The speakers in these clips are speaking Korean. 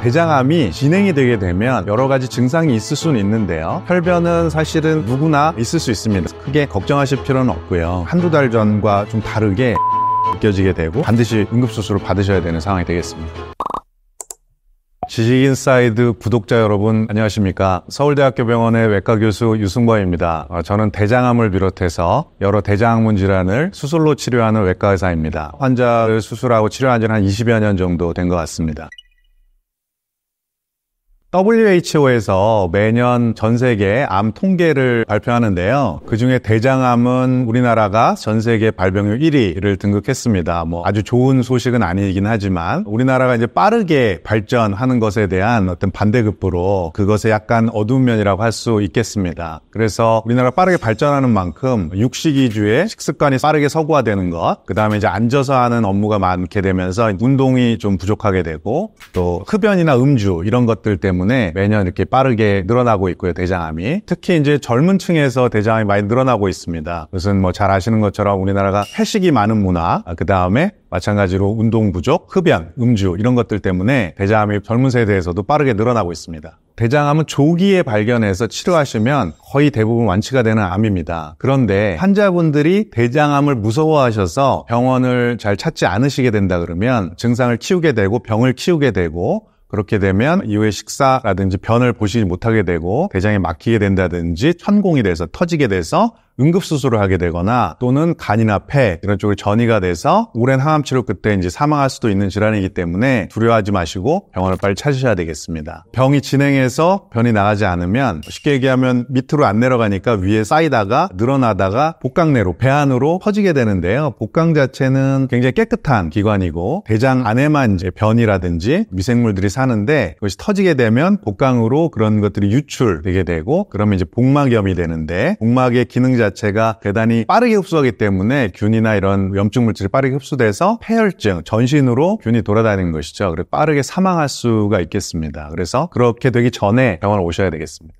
대장암이 진행이 되게 되면 여러 가지 증상이 있을 수는 있는데요. 혈변은 사실은 누구나 있을 수 있습니다. 크게 걱정하실 필요는 없고요. 한두 달 전과 좀 다르게 느껴지게 되고 반드시 응급수술을 받으셔야 되는 상황이 되겠습니다. 지식인사이드 구독자 여러분 안녕하십니까. 서울대학교 병원의 외과 교수 유승범입니다. 저는 대장암을 비롯해서 여러 대장학문 질환을 수술로 치료하는 외과 의사입니다. 환자를 수술하고 치료한 지는 한 20여 년 정도 된 것 같습니다. WHO에서 매년 전 세계 암 통계를 발표하는데요. 그중에 대장암은 우리나라가 전 세계 발병률 1위를 등극했습니다. 아주 좋은 소식은 아니긴 하지만 우리나라가 이제 빠르게 발전하는 것에 대한 어떤 반대급부로 그것의 약간 어두운 면이라고 할 수 있겠습니다. 그래서 우리나라가 빠르게 발전하는 만큼 육식 위주의 식습관이 빠르게 서구화되는 것, 그 다음에 이제 앉아서 하는 업무가 많게 되면서 운동이 좀 부족하게 되고 또 흡연이나 음주 이런 것들 때문에 매년 이렇게 빠르게 늘어나고 있고요, 대장암이. 특히 이제 젊은 층에서 대장암이 많이 늘어나고 있습니다. 그것은 잘 아시는 것처럼 우리나라가 회식이 많은 문화, 그 다음에 마찬가지로 운동 부족, 흡연, 음주 이런 것들 때문에 대장암이 젊은 세대에서도 빠르게 늘어나고 있습니다. 대장암은 조기에 발견해서 치료하시면 거의 대부분 완치가 되는 암입니다. 그런데 환자분들이 대장암을 무서워하셔서 병원을 잘 찾지 않으시게 된다 그러면 증상을 키우게 되고 병을 키우게 되고 그렇게 되면 이후에 식사라든지 변을 보시지 못하게 되고 대장이 막히게 된다든지 천공이 돼서 터지게 돼서 응급수술을 하게 되거나 또는 간이나 폐 이런 쪽으로 전이가 돼서 오랜 항암치료 끝에 이제 사망할 수도 있는 질환이기 때문에 두려워하지 마시고 병원을 빨리 찾으셔야 되겠습니다. 병이 진행해서 변이 나가지 않으면 쉽게 얘기하면 밑으로 안 내려가니까 위에 쌓이다가 늘어나다가 복강내로 배 안으로 퍼지게 되는데요. 복강 자체는 굉장히 깨끗한 기관이고 대장 안에만 이제 변이라든지 미생물들이 사는데 그것이 터지게 되면 복강으로 그런 것들이 유출되게 되고 그러면 이제 복막염이 되는데 복막의 기능 자체가 대단히 빠르게 흡수하기 때문에 균이나 이런 염증 물질이 빠르게 흡수돼서 폐혈증, 전신으로 균이 돌아다니는 것이죠. 그래서 빠르게 사망할 수가 있겠습니다. 그래서 그렇게 되기 전에 병원을 오셔야 되겠습니다.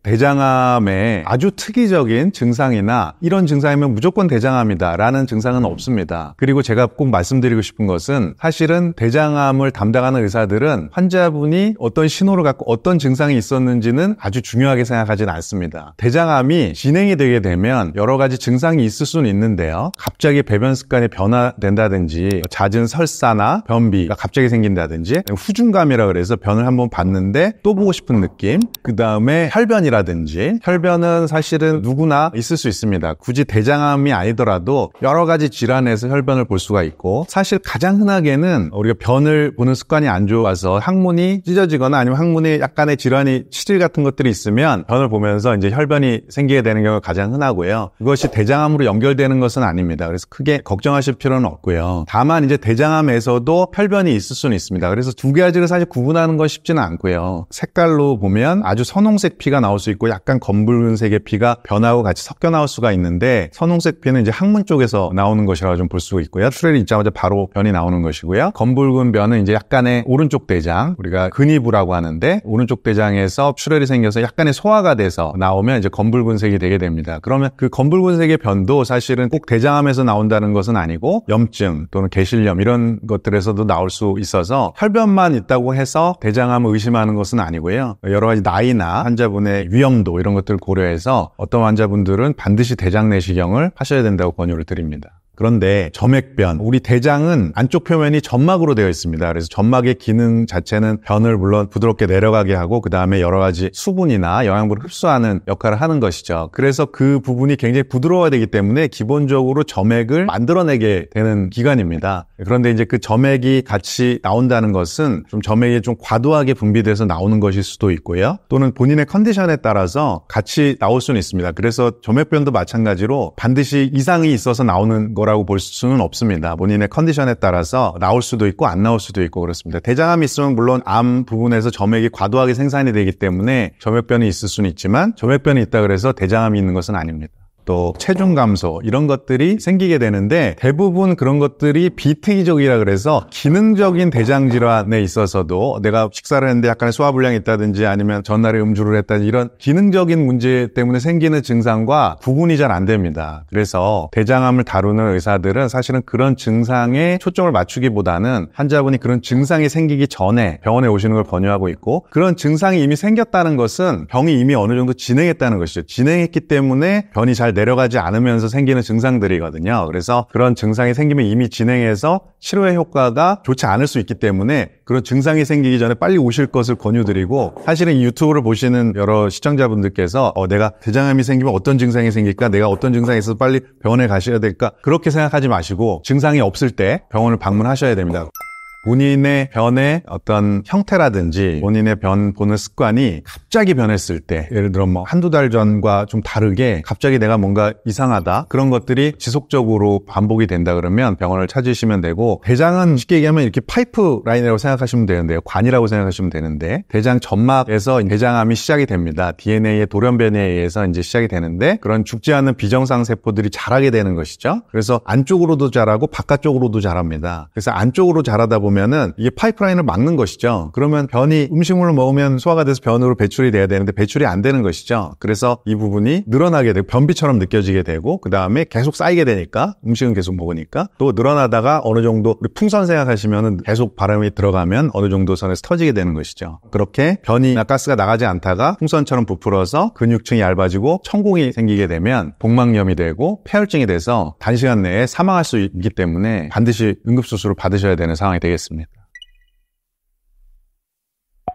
대장암의 아주 특이적인 증상이나 이런 증상이면 무조건 대장암이다 라는 증상은 없습니다. 그리고 제가 꼭 말씀드리고 싶은 것은 사실은 대장암을 담당하는 의사들은 환자분이 어떤 신호를 갖고 어떤 증상이 있었는지는 아주 중요하게 생각하지는 않습니다. 대장암이 진행이 되게 되면 여러 가지 증상이 있을 수는 있는데요. 갑자기 배변 습관이 변화된다든지 잦은 설사나 변비가 갑자기 생긴다든지 후중감이라 그래서 변을 한번 봤는데 또 보고 싶은 느낌, 그 다음에 혈변이 라든지 혈변은 사실은 누구나 있을 수 있습니다. 굳이 대장암이 아니더라도 여러 가지 질환에서 혈변을 볼 수가 있고 사실 가장 흔하게는 우리가 변을 보는 습관이 안 좋아서 항문이 찢어지거나 아니면 항문에 약간의 질환이 치질 같은 것들이 있으면 변을 보면서 이제 혈변이 생기게 되는 경우가 가장 흔하고요. 그것이 대장암으로 연결되는 것은 아닙니다. 그래서 크게 걱정하실 필요는 없고요. 다만 이제 대장암에서도 혈변이 있을 수는 있습니다. 그래서 두 가지를 사실 구분하는 건 쉽지는 않고요. 색깔로 보면 아주 선홍색 피가 나올 수 있고 약간 검붉은색의 피가 변하고 같이 섞여 나올 수가 있는데 선홍색 피는 이제 항문 쪽에서 나오는 것이라고 좀 볼 수 있고요. 출혈이 있자마자 바로 변이 나오는 것이고요. 검붉은 변은 이제 약간의 오른쪽 대장, 우리가 근위부라고 하는데 오른쪽 대장에서 출혈이 생겨서 약간의 소화가 돼서 나오면 이제 검붉은색이 되게 됩니다. 그러면 그 검붉은색의 변도 사실은 꼭 대장암에서 나온다는 것은 아니고 염증 또는 개실염 이런 것들에서도 나올 수 있어서 혈변만 있다고 해서 대장암을 의심하는 것은 아니고요. 여러 가지 나이나 환자분의 위험도 이런 것들을 고려해서 어떤 환자분들은 반드시 대장 내시경을 하셔야 된다고 권유를 드립니다. 그런데 점액변, 우리 대장은 안쪽 표면이 점막으로 되어 있습니다. 그래서 점막의 기능 자체는 변을 물론 부드럽게 내려가게 하고 그 다음에 여러 가지 수분이나 영양분을 흡수하는 역할을 하는 것이죠. 그래서 그 부분이 굉장히 부드러워야 되기 때문에 기본적으로 점액을 만들어내게 되는 기관입니다. 그런데 이제 그 점액이 같이 나온다는 것은 좀 점액이 좀 과도하게 분비돼서 나오는 것일 수도 있고요. 또는 본인의 컨디션에 따라서 같이 나올 수는 있습니다. 그래서 점액변도 마찬가지로 반드시 이상이 있어서 나오는 거라고 볼 수는 없습니다. 본인의 컨디션에 따라서 나올 수도 있고 안 나올 수도 있고 그렇습니다. 대장암이 있으면 물론 암 부분에서 점액이 과도하게 생산이 되기 때문에 점액변이 있을 수는 있지만 점액변이 있다 그래서 대장암이 있는 것은 아닙니다. 또 체중 감소 이런 것들이 생기게 되는데 대부분 그런 것들이 비특이적이라 그래서 기능적인 대장 질환에 있어서도 내가 식사를 했는데 약간의 소화불량이 있다든지 아니면 전날에 음주를 했다든지 이런 기능적인 문제 때문에 생기는 증상과 구분이 잘 안 됩니다. 그래서 대장암을 다루는 의사들은 사실은 그런 증상에 초점을 맞추기보다는 환자분이 그런 증상이 생기기 전에 병원에 오시는 걸 권유하고 있고, 그런 증상이 이미 생겼다는 것은 병이 이미 어느 정도 진행했다는 것이죠. 진행했기 때문에 변이 잘 내려가지 않으면서 생기는 증상들이거든요. 그래서 그런 증상이 생기면 이미 진행해서 치료의 효과가 좋지 않을 수 있기 때문에 그런 증상이 생기기 전에 빨리 오실 것을 권유드리고, 사실은 이 유튜브를 보시는 여러 시청자분들께서 내가 대장암이 생기면 어떤 증상이 생길까, 내가 어떤 증상이 있어서 빨리 병원에 가셔야 될까, 그렇게 생각하지 마시고 증상이 없을 때 병원을 방문하셔야 됩니다. 본인의 변의 어떤 형태라든지 본인의 변 보는 습관이 갑자기 변했을 때, 예를 들어 한두 달 전과 좀 다르게 갑자기 내가 뭔가 이상하다, 그런 것들이 지속적으로 반복이 된다 그러면 병원을 찾으시면 되고, 대장은 쉽게 얘기하면 이렇게 파이프 라인이라고 생각하시면 되는데요. 관이라고 생각하시면 되는데, 대장 점막에서 대장암이 시작이 됩니다. DNA의 돌연변이에 의해서 이제 시작이 되는데, 그런 죽지 않는 비정상 세포들이 자라게 되는 것이죠. 그래서 안쪽으로도 자라고 바깥쪽으로도 자랍니다. 그래서 안쪽으로 자라다 보면은 이게 파이프라인을 막는 것이죠. 그러면 변이 음식물을 먹으면 소화가 돼서 변으로 배출이 돼야 되는데 배출이 안 되는 것이죠. 그래서 이 부분이 늘어나게 되고 변비처럼 느껴지게 되고, 그 다음에 계속 쌓이게 되니까, 음식은 계속 먹으니까 또 늘어나다가 어느 정도, 우리 풍선 생각하시면은 계속 바람이 들어가면 어느 정도 선에서 터지게 되는 것이죠. 그렇게 변이나 가스가 나가지 않다가 풍선처럼 부풀어서 근육층이 얇아지고 천공이 생기게 되면 복막염이 되고 폐혈증이 돼서 단시간 내에 사망할 수 있기 때문에 반드시 응급수술을 받으셔야 되는 상황이 되겠습니다.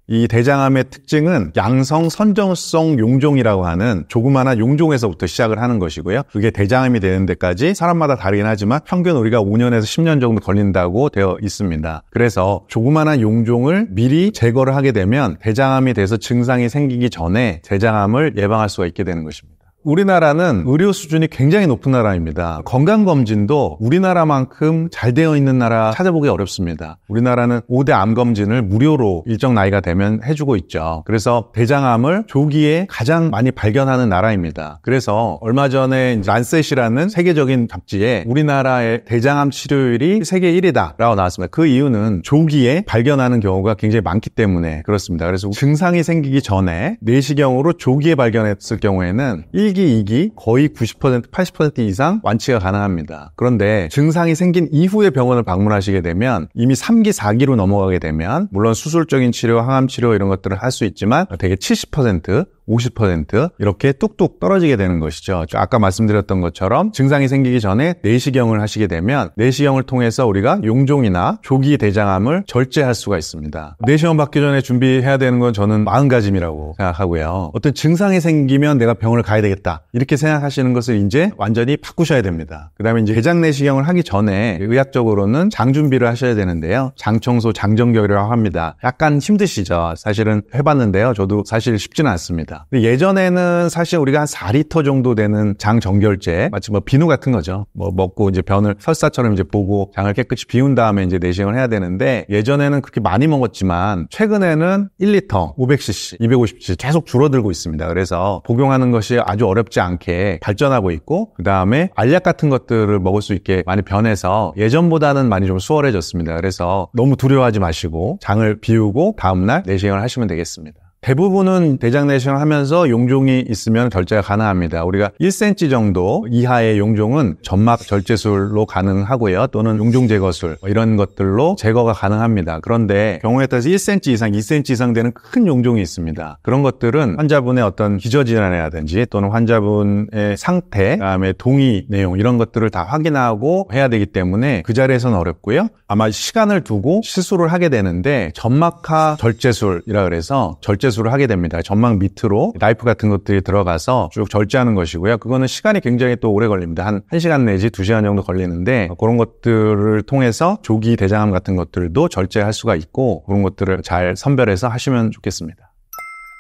이 대장암의 특징은 양성 선정성 용종이라고 하는 조그마한 용종에서부터 시작을 하는 것이고요. 그게 대장암이 되는 데까지 사람마다 다르긴 하지만 평균 우리가 5년에서 10년 정도 걸린다고 되어 있습니다. 그래서 조그마한 용종을 미리 제거를 하게 되면 대장암이 돼서 증상이 생기기 전에 대장암을 예방할 수가 있게 되는 것입니다. 우리나라는 의료 수준이 굉장히 높은 나라입니다. 건강검진도 우리나라만큼 잘 되어 있는 나라 찾아보기 어렵습니다. 우리나라는 5대 암검진을 무료로 일정 나이가 되면 해주고 있죠. 그래서 대장암을 조기에 가장 많이 발견하는 나라입니다. 그래서 얼마 전에 란셋이라는 세계적인 잡지에 우리나라의 대장암 치료율이 세계 1위다 라고 나왔습니다. 그 이유는 조기에 발견하는 경우가 굉장히 많기 때문에 그렇습니다. 그래서 증상이 생기기 전에 내시경으로 조기에 발견했을 경우에는 1기, 2기 거의 90%, 80% 이상 완치가 가능합니다. 그런데 증상이 생긴 이후에 병원을 방문하시게 되면 이미 3기, 4기로 넘어가게 되면 물론 수술적인 치료, 항암 치료 이런 것들을 할 수 있지만 되게 70%, 50% 이렇게 뚝뚝 떨어지게 되는 것이죠. 아까 말씀드렸던 것처럼 증상이 생기기 전에 내시경을 하시게 되면 내시경을 통해서 우리가 용종이나 조기 대장암을 절제할 수가 있습니다. 내시경 받기 전에 준비해야 되는 건 저는 마음가짐이라고 생각하고요. 어떤 증상이 생기면 내가 병원을 가야 되겠다 이렇게 생각하시는 것을 이제 완전히 바꾸셔야 됩니다. 그 다음에 이제 대장 내시경을 하기 전에 의학적으로는 장 준비를 하셔야 되는데요. 장청소, 장정결이라고 합니다. 약간 힘드시죠? 사실은 해봤는데요. 저도 사실 쉽지는 않습니다. 예전에는 사실 우리가 한 4리터 정도 되는 장 정결제, 마치 비누 같은 거죠. 먹고 이제 변을 설사처럼 이제 보고 장을 깨끗이 비운 다음에 이제 내시경을 해야 되는데, 예전에는 그렇게 많이 먹었지만 최근에는 1리터, 500cc, 250cc 계속 줄어들고 있습니다. 그래서 복용하는 것이 아주 어렵지 않게 발전하고 있고, 그 다음에 알약 같은 것들을 먹을 수 있게 많이 변해서 예전보다는 많이 좀 수월해졌습니다. 그래서 너무 두려워하지 마시고 장을 비우고 다음날 내시경을 하시면 되겠습니다. 대부분은 대장 내시경을 하면서 용종이 있으면 절제가 가능합니다. 우리가 1cm 정도 이하의 용종은 점막 절제술로 가능하고요. 또는 용종 제거술 이런 것들로 제거가 가능합니다. 그런데 경우에 따라서 1cm 이상, 2cm 이상 되는 큰 용종이 있습니다. 그런 것들은 환자분의 어떤 기저질환이라든지 또는 환자분의 상태, 그다음에 동의 내용 이런 것들을 다 확인하고 해야 되기 때문에 그 자리에서는 어렵고요. 아마 시간을 두고 시술을 하게 되는데 점막하 절제술이라 그래서 절제술을 하게 됩니다. 점막 밑으로 나이프 같은 것들이 들어가서 쭉 절제하는 것이고요. 그거는 시간이 굉장히 또 오래 걸립니다. 한 1시간 내지 2시간 정도 걸리는데 그런 것들을 통해서 조기 대장암 같은 것들도 절제할 수가 있고 그런 것들을 잘 선별해서 하시면 좋겠습니다.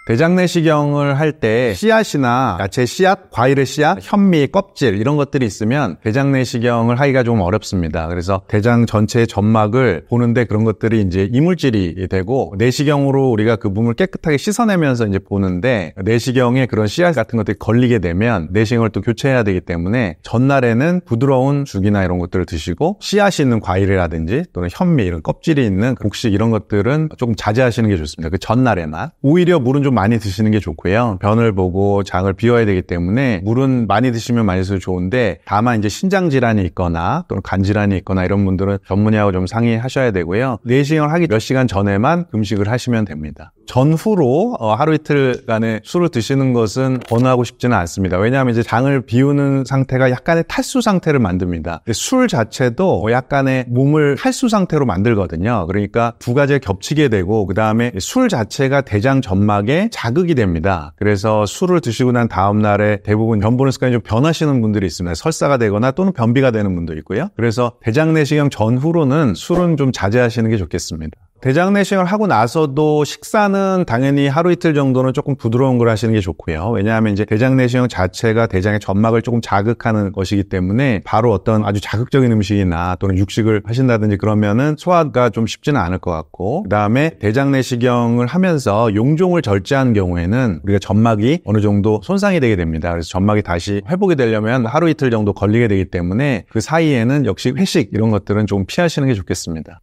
대장 내시경을 할 때 씨앗이나 야채 씨앗, 과일의 씨앗, 현미, 껍질 이런 것들이 있으면 대장 내시경을 하기가 좀 어렵습니다. 그래서 대장 전체의 점막을 보는데 그런 것들이 이제 이물질이 되고 내시경으로 우리가 그 부분을 깨끗하게 씻어내면서 이제 보는데 내시경에 그런 씨앗 같은 것들이 걸리게 되면 내시경을 또 교체해야 되기 때문에 전날에는 부드러운 죽이나 이런 것들을 드시고 씨앗이 있는 과일이라든지 또는 현미 이런 껍질이 있는 곡식 이런 것들은 조금 자제하시는 게 좋습니다. 그 전날에만. 오히려 물은 좀 많이 드시는 게 좋고요. 변을 보고 장을 비워야 되기 때문에 물은 많이 드시면 많이 드셔도 좋은데 다만 이제 신장 질환이 있거나 또는 간 질환이 있거나 이런 분들은 전문의하고 좀 상의하셔야 되고요. 내시경을 하기 몇 시간 전에만 금식을 하시면 됩니다. 전후로 하루 이틀간의 술을 드시는 것은 권하고 싶지는 않습니다. 왜냐하면 이제 장을 비우는 상태가 약간의 탈수 상태를 만듭니다. 술 자체도 약간의 몸을 탈수 상태로 만들거든요. 그러니까 두 가지가 겹치게 되고 그 다음에 술 자체가 대장 점막에 자극이 됩니다. 그래서 술을 드시고 난 다음 날에 대부분 변 보는 습관이 좀 변하시는 분들이 있습니다. 설사가 되거나 또는 변비가 되는 분도 있고요. 그래서 대장 내시경 전후로는 술은 좀 자제하시는 게 좋겠습니다. 대장 내시경을 하고 나서도 식사는 당연히 하루 이틀 정도는 조금 부드러운 걸 하시는 게 좋고요. 왜냐하면 이제 대장 내시경 자체가 대장의 점막을 조금 자극하는 것이기 때문에 바로 어떤 아주 자극적인 음식이나 또는 육식을 하신다든지 그러면은 소화가 좀 쉽지는 않을 것 같고 그다음에 대장 내시경을 하면서 용종을 절제한 경우에는 우리가 점막이 어느 정도 손상이 되게 됩니다. 그래서 점막이 다시 회복이 되려면 하루 이틀 정도 걸리게 되기 때문에 그 사이에는 역시 회식 이런 것들은 좀 피하시는 게 좋겠습니다.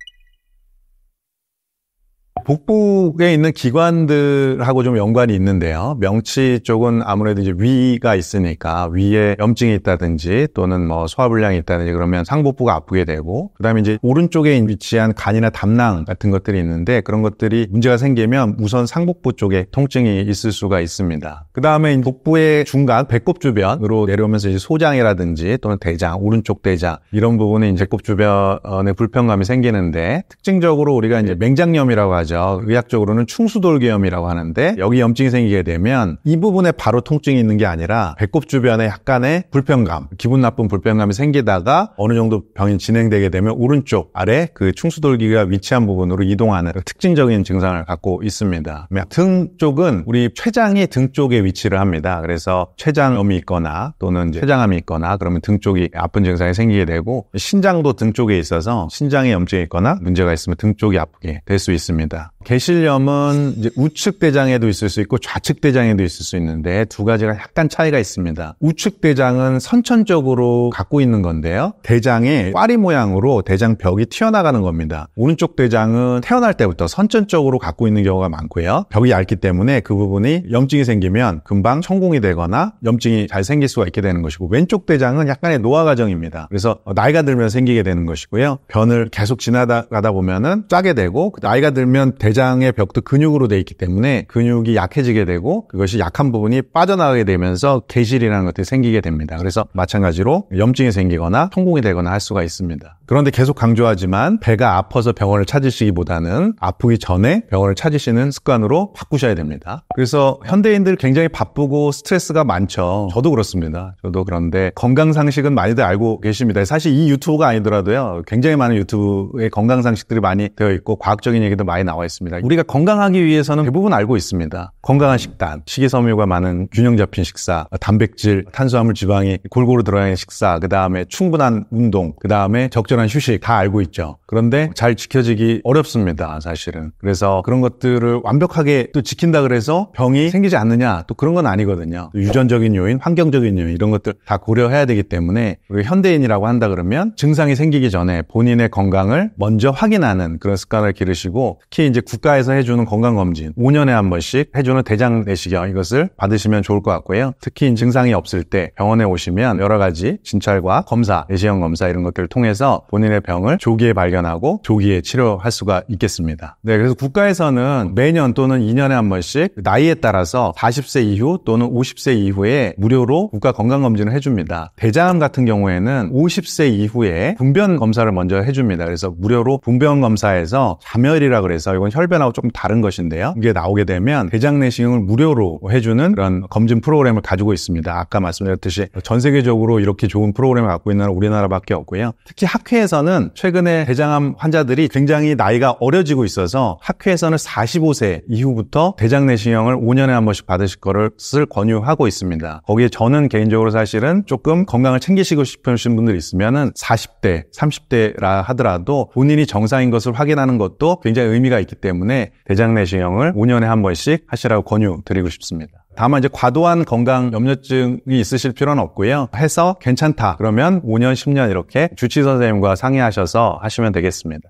복부에 있는 기관들하고 좀 연관이 있는데요. 명치 쪽은 아무래도 이제 위가 있으니까 위에 염증이 있다든지 또는 뭐 소화불량이 있다든지 그러면 상복부가 아프게 되고 그다음에 이제 오른쪽에 위치한 간이나 담낭 같은 것들이 있는데 그런 것들이 문제가 생기면 우선 상복부 쪽에 통증이 있을 수가 있습니다. 그다음에 복부의 중간 배꼽 주변으로 내려오면서 이제 소장이라든지 또는 대장, 오른쪽 대장 이런 부분에 이제 배꼽 주변에 불편감이 생기는데 특징적으로 우리가 이제 맹장염이라고 하죠. 의학적으로는 충수돌기염이라고 하는데 여기 염증이 생기게 되면 이 부분에 바로 통증이 있는 게 아니라 배꼽 주변에 약간의 불편감, 기분 나쁜 불편감이 생기다가 어느 정도 병이 진행되게 되면 오른쪽 아래 그 충수돌기가 위치한 부분으로 이동하는 특징적인 증상을 갖고 있습니다. 등 쪽은 우리 췌장이 등 쪽에 위치를 합니다. 그래서 췌장염이 있거나 또는 이제 췌장암이 있거나 그러면 등 쪽이 아픈 증상이 생기게 되고 신장도 등 쪽에 있어서 신장에 염증이 있거나 문제가 있으면 등 쪽이 아프게 될 수 있습니다. 개실염은 이제 우측 대장에도 있을 수 있고 좌측 대장에도 있을 수 있는데 두 가지가 약간 차이가 있습니다. 우측 대장은 선천적으로 갖고 있는 건데요. 대장에 꽈리 모양으로 대장벽이 튀어나가는 겁니다. 오른쪽 대장은 태어날 때부터 선천적으로 갖고 있는 경우가 많고요. 벽이 얇기 때문에 그 부분이 염증이 생기면 금방 천공이 되거나 염증이 잘 생길 수가 있게 되는 것이고 왼쪽 대장은 약간의 노화 과정입니다. 그래서 나이가 들면 생기게 되는 것이고요. 변을 계속 지나가다 보면은 짜게 되고 나이가 들면 대장의 벽도 근육으로 돼 있기 때문에 근육이 약해지게 되고 그것이 약한 부분이 빠져나가게 되면서 개실이라는 것들이 생기게 됩니다. 그래서 마찬가지로 염증이 생기거나 통공이 되거나 할 수가 있습니다. 그런데 계속 강조하지만 배가 아파서 병원을 찾으시기보다는 아프기 전에 병원을 찾으시는 습관으로 바꾸셔야 됩니다. 그래서 현대인들 굉장히 바쁘고 스트레스가 많죠. 저도 그렇습니다. 저도 그런데 건강상식은 많이들 알고 계십니다. 사실 이 유튜브가 아니더라도요. 굉장히 많은 유튜브에 건강상식들이 많이 되어 있고 과학적인 얘기도 많이 나와 있습니다. 우리가 건강하기 위해서는 대부분 알고 있습니다. 건강한 식단, 식이섬유가 많은 균형 잡힌 식사, 단백질, 탄수화물, 지방이 골고루 들어가는 식사, 그 다음에 충분한 운동, 그 다음에 적절한 휴식 다 알고 있죠. 그런데 잘 지켜지기 어렵습니다, 사실은. 그래서 그런 것들을 완벽하게 또 지킨다 그래서 병이 생기지 않느냐, 또 그런 건 아니거든요. 유전적인 요인, 환경적인 요인 이런 것들 다 고려해야 되기 때문에 우리 현대인이라고 한다 그러면 증상이 생기기 전에 본인의 건강을 먼저 확인하는 그런 습관을 기르시고 특히 이제 국가에서 해주는 건강검진 5년에 한 번씩 해주는 대장 내시경 이것을 받으시면 좋을 것 같고요. 특히 증상이 없을 때 병원에 오시면 여러 가지 진찰과 검사, 내시경 검사 이런 것들을 통해서 본인의 병을 조기에 발견하고 조기에 치료할 수가 있겠습니다. 네, 그래서 국가에서는 매년 또는 2년에 한 번씩 나이에 따라서 40세 이후 또는 50세 이후에 무료로 국가 건강검진을 해줍니다. 대장암 같은 경우에는 50세 이후에 분변 검사를 먼저 해줍니다. 그래서 무료로 분변 검사에서 자멸이라 그래서 이건 혈변하고 조금 다른 것인데요. 이게 나오게 되면 대장 내시경을 무료로 해주는 그런 검진 프로그램을 가지고 있습니다. 아까 말씀드렸듯이 전 세계적으로 이렇게 좋은 프로그램을 갖고 있는 나라는 우리나라밖에 없고요. 특히 학회에서는 최근에 대장암 환자들이 굉장히 나이가 어려지고 있어서 학회에서는 45세 이후부터 대장 내시경을 5년에 한 번씩 받으실 것을 권유하고 있습니다. 거기에 저는 개인적으로 사실은 조금 건강을 챙기시고 싶으신 분들이 있으면은 40대, 30대라 하더라도 본인이 정상인 것을 확인하는 것도 굉장히 의미가 있기 때문에 대장 내시경을 5년에 한 번씩 하시라고 권유드리고 싶습니다. 다만 이제 과도한 건강 염려증이 있으실 필요는 없고요. 해서 괜찮다 그러면 5년, 10년 이렇게 주치의 선생님과 상의하셔서 하시면 되겠습니다.